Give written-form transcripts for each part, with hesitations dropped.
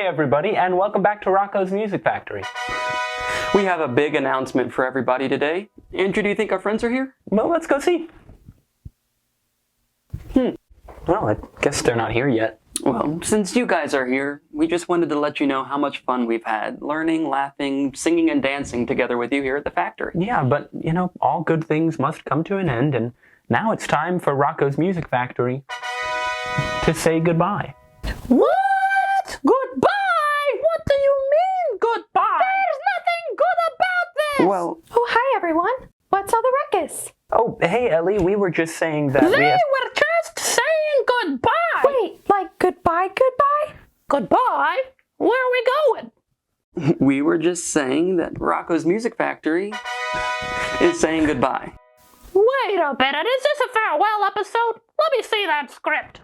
Hey everybody, and welcome back to Rocko's Music Factory. We have a big announcement for everybody today. Andrew, do you think our friends are here? Well, let's go see. Well, I guess they're not here yet. Well, since you guys are here, we just wanted to let you know how much fun we've had learning, laughing, singing, and dancing together with you here at the factory. Yeah, but, all good things must come to an end, and now it's time for Rocko's Music Factory to say goodbye. What? Goodbye? What do you mean, goodbye? There's nothing good about this! Well... Oh, hi, everyone. What's all the ruckus? Oh, hey, Ellie, we were just saying that They were just saying goodbye! Wait, like goodbye? Goodbye? Where are we going? We were just saying that Rocko's Music Factory is saying goodbye. Wait a minute, is this a farewell episode? Let me see that script.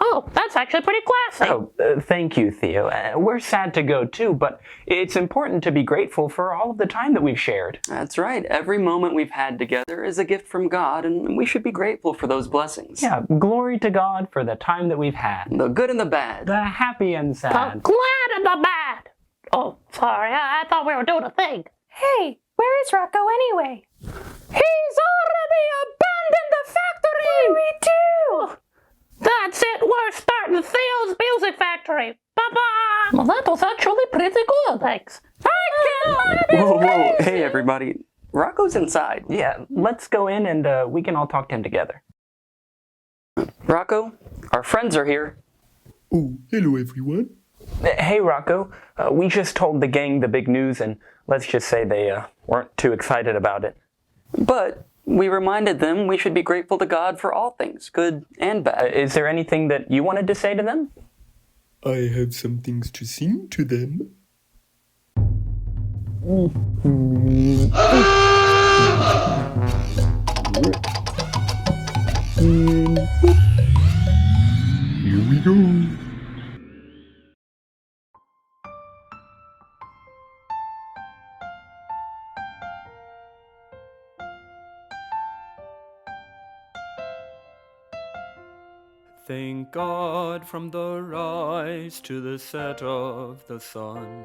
Oh, that's actually pretty classy. Oh, thank you, Theo. We're sad to go too, but it's important to be grateful for all of the time that we've shared. That's right. Every moment we've had together is a gift from God, and we should be grateful for those blessings. Yeah, glory to God for the time that we've had. The good and the bad. The happy and The sad. glad and the bad. Oh, sorry, I thought we were doing a thing. Hey, where is Rocko anyway? He's already abandoned the factory! What do we do? That's it, we're starting Theo's Music Factory. Bye-bye! Well, that was actually pretty good, thanks. Whoa, hey everybody. Rocko's inside. Yeah, let's go in and we can all talk to him together. Rocko, our friends are here. Oh, hello everyone. Hey, Rocko. We just told the gang the big news, and let's just say they weren't too excited about it. But we reminded them we should be grateful to God for all things, good and bad. Is there anything that you wanted to say to them? I have some things to sing to them. Here we go. Thank God from the rise to the set of the sun,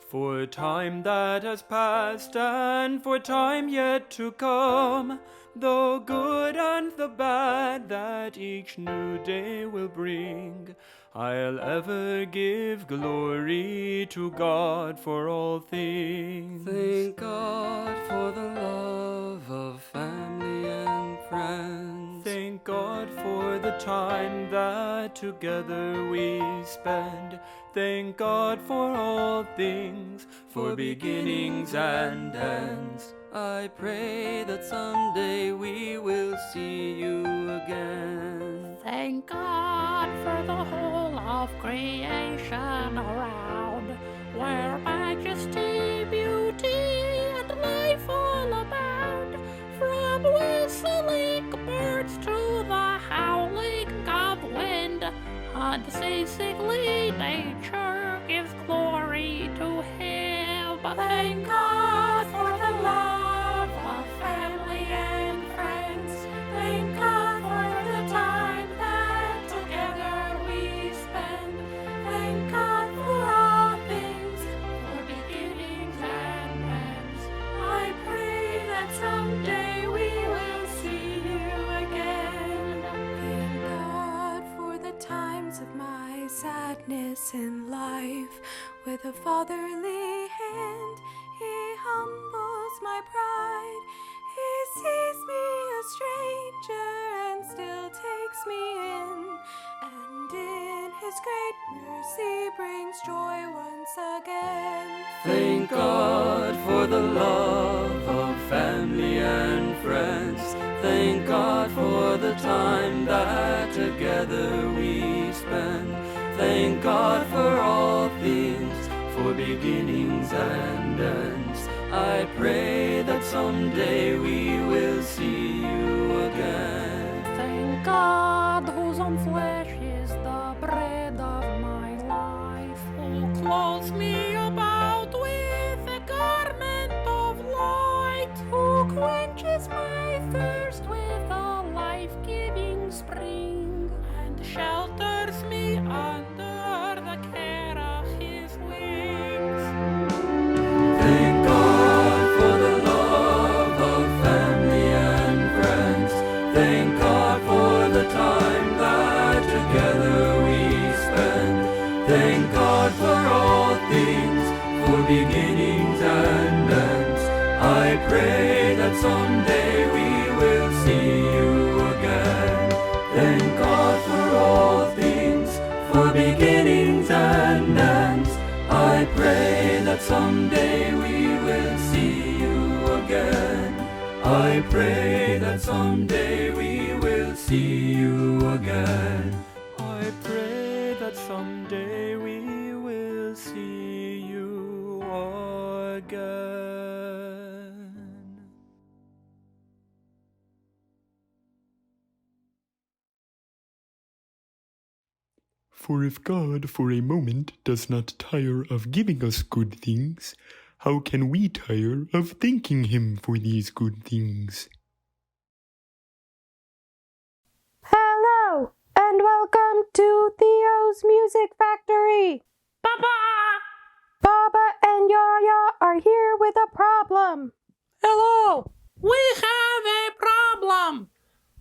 for time that has passed and for time yet to come, the good and the bad that each new day will bring. I'll ever give glory to God for all things. Thank God for the love of family and friends. Thank God for the time that together we spend. Thank God for all things, for beginnings and ends. I pray that someday we will see you again. Thank God for the whole of creation around, where majesty, beauty, and life all abound. From whistling birds to the howling of wind, unceasingly nature gives glory to Him. Thank God for the love of family and friends. Thank God for the time that together we spend. Thank God for all things, for beginnings and ends. I pray that someday we will see you again. Thank God for the times of my sadness in life. With a fatherly hand, He humbles my pride. He sees me a stranger and still takes me in, and in His great mercy brings joy once again. Thank God for the love of family and friends. Thank God for the time that together we spend. Thank God for all things, for beginnings and ends. I pray that someday we will see you again. Thank God, whose own flesh is the bread of my life, who clothes me about with a garment of light, who quenches my thirst with a life-giving spring, and shelters me under the care beginnings and ends. I pray that someday we will see you again. Thank God for all things, for beginnings and ends. I pray that someday we will see you again. I pray that someday we will see you again. I pray that someday we will see you again. For if God for a moment does not tire of giving us good things, how can we tire of thanking Him for these good things? Hello, and welcome to Theo's Music Factory. Papa! Baba and Yaya are here with a problem. Hello! We have a problem!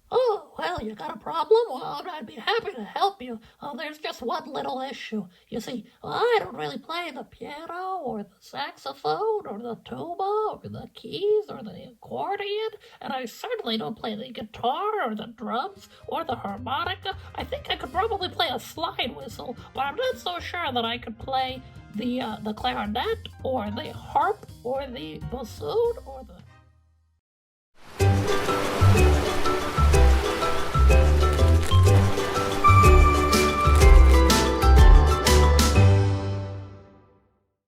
Oh, well, you got a problem? Well, I'd be happy to help you. Oh, there's just one little issue. You see, I don't really play the piano or the saxophone or the tuba or the keys or the accordion, and I certainly don't play the guitar or the drums or the harmonica. I think I could probably play a slide whistle, but I'm not so sure that I could play the clarinet or the harp or the bassoon or the